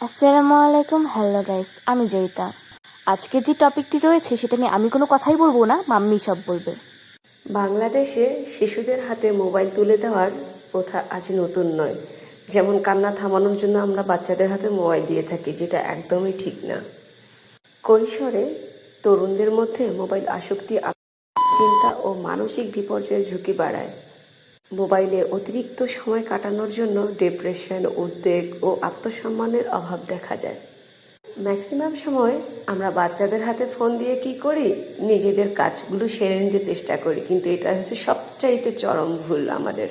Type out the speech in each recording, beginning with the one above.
আসসালামু আলাইকুম, hello guys, আমি জয়িতা। আজকে যে টপিকটি রয়েছে সেটা নিয়ে আমি কোনো কথাই বলবো না, মাম্মি সব বলবে। বাংলাদেশে শিশুদের হাতে মোবাইল তুলে দেওয়ার প্রথা আজ নতুন নয়। যেমন কান্না থামানোর জন্য আমরা বাচ্চাদের হাতে মোবাইল দিয়ে থাকি, যেটা একদমই ঠিক না। কৈশোরে তরুণদের মধ্যে মোবাইল আসক্তি চিন্তা ও মানসিক বিপর্যয়ের ঝুঁকি বাড়ায়। মোবাইলে অতিরিক্ত সময় কাটানোর জন্য ডিপ্রেশন, উদ্বেগ ও আত্মসম্মানের অভাব দেখা যায়। ম্যাক্সিমাম সময় আমরা বাচ্চাদের হাতে ফোন দিয়ে কি করি, নিজেদের কাজগুলো সেরে নিতে চেষ্টা করি, কিন্তু এটা হচ্ছে সবচাইতে চরম ভুল আমাদের।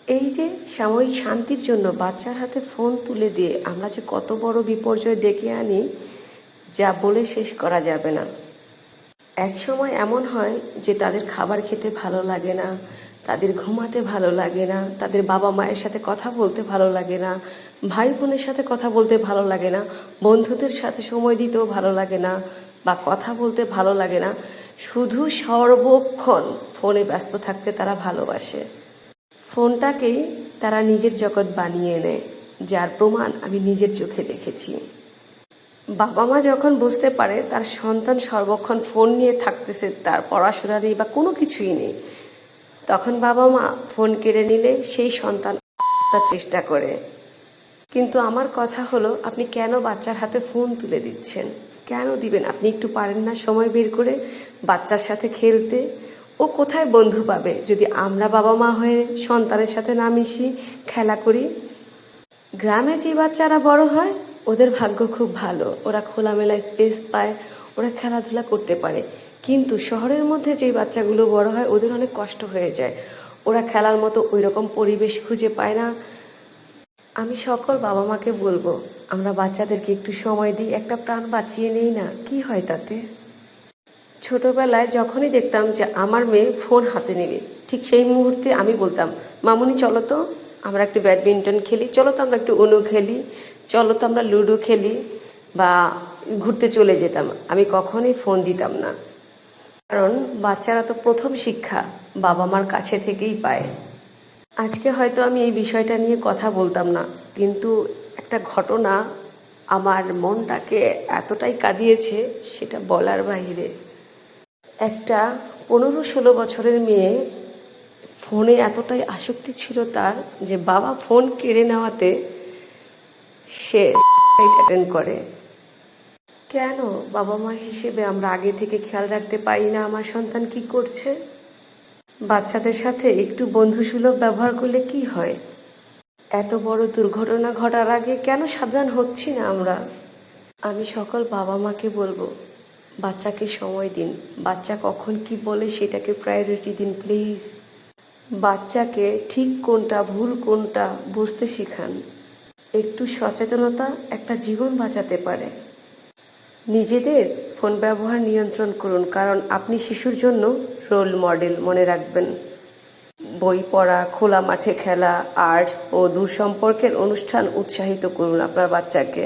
এই যে সাময়িক শান্তির জন্য বাচ্চার হাতে ফোন তুলে দিয়ে আমরা যে কত বড় বিপর্যয় ডেকে আনি, যা বলে শেষ করা যাবে না। এক সময় এমন হয় যে তাদের খাবার খেতে ভালো লাগে না, তাদের ঘুমাতে ভালো লাগে না, তাদের বাবা মায়ের সাথে কথা বলতে ভালো লাগে না, ভাই বোনের সাথে কথা বলতে ভালো লাগে না, বন্ধুদের সাথে সময় দিতেও ভালো লাগে না, বা কথা বলতে ভালো লাগে না। শুধু সর্বক্ষণ ফোনে ব্যস্ত থাকতে তারা ভালোবাসে। ফোনটাকেই তারা নিজের জগৎ বানিয়ে নেয়, যার প্রমাণ আমি নিজের চোখে দেখেছি। বাবা মা যখন বুঝতে পারে তার সন্তান সর্বক্ষণ ফোন নিয়ে থাকতেছে, তার পড়াশোনা নেই বা কোনো কিছুই নেই, তখন বাবা মা ফোন কেড়ে নিলে সেই সন্তান তার চেষ্টা করে। কিন্তু আমার কথা হলো, আপনি কেন বাচ্চার হাতে ফোন তুলে দিচ্ছেন? কেন দিবেন? আপনি একটু পারেন না সময় বের করে বাচ্চার সাথে খেলতে? ও কোথায় বন্ধু পাবে যদি আমরা বাবা মা হয়ে সন্তানের সাথে না মিশি, খেলা করি? গ্রামে যে বাচ্চারা বড় হয় ওদের ভাগ্য খুব ভালো, ওরা খোলামেলা স্পেস পায়, ওরা খেলাধুলা করতে পারে। কিন্তু শহরের মধ্যে যে বাচ্চাগুলো বড় হয় ওদের অনেক কষ্ট হয়ে যায়, ওরা খেলার মতো ওই রকম পরিবেশ খুঁজে পায় না। আমি সকল বাবা মাকে বলবো, আমরা বাচ্চাদেরকে একটু সময় দিই, একটা প্রাণ বাঁচিয়ে নেই না, কি হয় তাতে? ছোটবেলায় যখনই দেখতাম যে আমার মেয়ে ফোন হাতে নেবে, ঠিক সেই মুহূর্তে আমি বলতাম, মামুনি চলো তো আমরা একটু ব্যাডমিন্টন খেলি, চলো তো আমরা একটু উনো খেলি, চলো তো আমরা লুডো খেলি, বা ঘুরতে চলে যেতাম। আমি কখনোই ফোন দিতাম না, কারণ বাচ্চারা তো প্রথম শিক্ষা বাবা মার কাছে থেকেই পায়। আজকে হয়তো আমি এই বিষয়টা নিয়ে কথা বলতাম না, কিন্তু একটা ঘটনা আমার মনটাকে এতটাই কাঁদিয়েছে, সেটা বলার বাইরে। একটা 15-16 বছরের মেয়ে, ফোনে এতটাই আসক্তি ছিল তার যে বাবা ফোন কেড়ে নেওয়াতে সে সুসাইড অ্যাটেম্প করে। কেন বাবা মা হিসেবে আমরা আগে থেকে খেয়াল রাখতে পারি না আমার সন্তান কি করছে? বাচ্চাদের সাথে একটু বন্ধুসুলভ ব্যবহার করলে কি হয়? এত বড় দুর্ঘটনা ঘটার আগে কেন সাবধান হচ্ছি না আমরা? আমি সকল বাবা মাকে বলবো, বাচ্চাকে সময় দিন, বাচ্চা কখন কি বলে সেটাকে প্রায়োরিটি দিন প্লিজ। বাচ্চাকে ঠিক কোনটা ভুল কোনটা বুঝতে শিখান। একটু সচেতনতা একটা জীবন বাঁচাতে পারে। নিজেদের ফোন ব্যবহার নিয়ন্ত্রণ করুন, কারণ আপনি শিশুর জন্য রোল মডেল, মনে রাখবেন। বই পড়া, খোলা মাঠে খেলা, আর্টস ও দূরসম্পর্কের অনুষ্ঠান উৎসাহিত করুন আপনার বাচ্চাকে।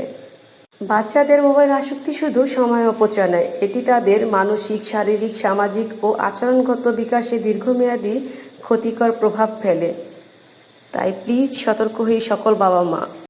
বাচ্চাদের মোবাইল আসক্তি শুধু সময় অপচয় নয়, এটি তাদের মানসিক, শারীরিক, সামাজিক ও আচরণগত বিকাশে দীর্ঘমেয়াদী ক্ষতিকর প্রভাব ফেলে। তাই প্লিজ সতর্ক হই সকল বাবা মা।